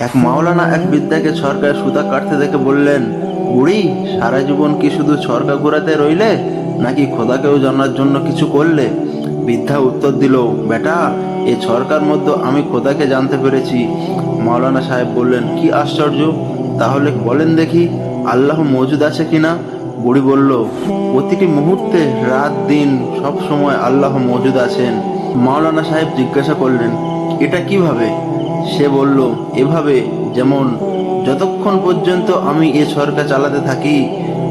এক মাওলানা এক বৃদ্ধাকে সরকার সুতা কাটতে দেখে বললেন, বুড়ি, সারা জীবন কি শুধু সরকা ঘোরাতে রইলে, নাকি খোদাকেও জানার জন্য কিছু করলে? বৃদ্ধা উত্তর দিল, বেটা, এ সরকার মধ্যে আমি খোদাকে জানতে পেরেছি। মাওলানা সাহেব বললেন, কি আশ্চর্য, তাহলে বলেন দেখি, আল্লাহ মজুদ আছে কিনা? বুড়ি বলল, প্রতিটি মুহূর্তে, রাত দিন, সব সময় আল্লাহ মজুদ আছেন। মাওলানা সাহেব জিজ্ঞাসা করলেন, এটা কিভাবে? সে বলল, এভাবে, যেমন যতক্ষণ পর্যন্ত আমি এ সরকার চালাতে থাকি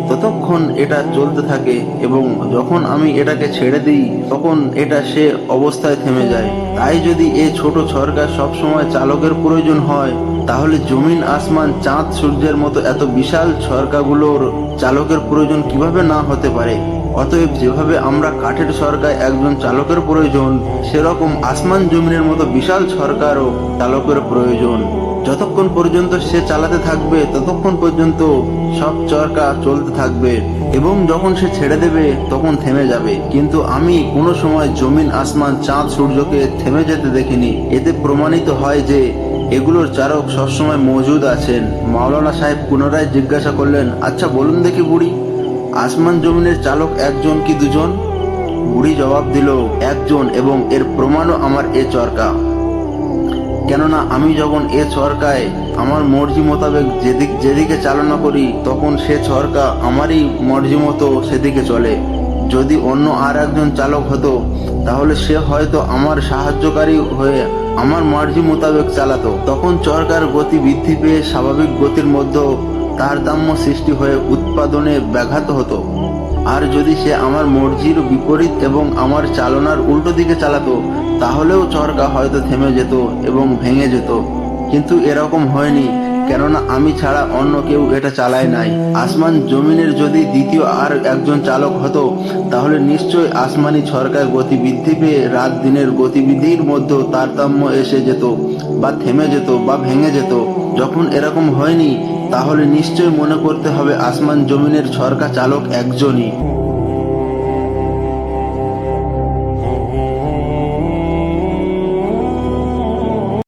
ততক্ষণ এটা চলতে থাকে, এবং যখন আমি এটাকে ছেড়ে দিই তখন এটা সে অবস্থায় থেমে যায়। তাই যদি এ ছোট সরকার সবসময় চালকের প্রয়োজন হয়, তাহলে জমিন, আসমান, চাঁদ, সূর্যের মতো এত বিশাল সরকারগুলোর চালকের প্রয়োজন কিভাবে না হতে পারে? অতএব যেভাবে আমরা কাঠের সরকায় একজন চালকের প্রয়োজন, সেরকম আসমান জমিনের মতো বিশাল সরকারও চালকের প্রয়োজন। যতক্ষণ পর্যন্ত সে চালাতে থাকবে ততক্ষণ পর্যন্ত সব চরকা চলতে থাকবে, এবং যখন সে ছেড়ে দেবে তখন থেমে যাবে। কিন্তু আমি কোনো সময় জমিন, আসমান, চাঁদ, সূর্যকে থেমে যেতে দেখিনি। এতে প্রমাণিত হয় যে এগুলোর চালক সবসময় মজুদ আছেন। মাওলানা সাহেব পুনরায় জিজ্ঞাসা করলেন, আচ্ছা বলুন দেখি বুড়ি, আসমান জমিনের চালক একজন কি দুজন? বুড়ি জবাব দিল, একজন, এবং এর প্রমাণও আমার এ চরকা। কেননা আমি যখন এ চরকায় আমার মর্জি মোতাবেক যেদিকে চালনা করি, তখন সে চরকা আমারই মর্জি মতো সেদিকে চলে। যদি অন্য আর একজন চালক হতো, তাহলে সে হয়তো আমার সাহায্যকারী হয়ে আমার মর্জি মোতাবেক চালাতো। তখন চরকার গতি বৃদ্ধি পেয়ে স্বাভাবিক গতির মধ্যে তারতম্য সৃষ্টি হয়ে উৎপাদনে ব্যাঘাত হতো। আর যদি সে আমার মর্জির বিপরীত এবং আমার চালনার উল্টো দিকে চালাতো, তাহলেও চরকা হয়তো থেমে যেত এবং ভেঙে যেত। কিন্তু এরকম হয়নি, কেননা আমি ছাড়া অন্য কেউ এটা চালায় নাই। আসমান জমিনের যদি দ্বিতীয় আর একজন চালক হতো, তাহলে নিশ্চয় আসমানি সরকার গতি বৃদ্ধি পেয়ে রাত দিনের গতিবিধির মধ্যে তারতম্য এসে যেত, বা থেমে যেত, বা ভেঙে যেত। যখন এরকম হয়নি, তাহলে নিশ্চয় মনে করতে হবে আসমান জমিনের সরকার চালক একজনই।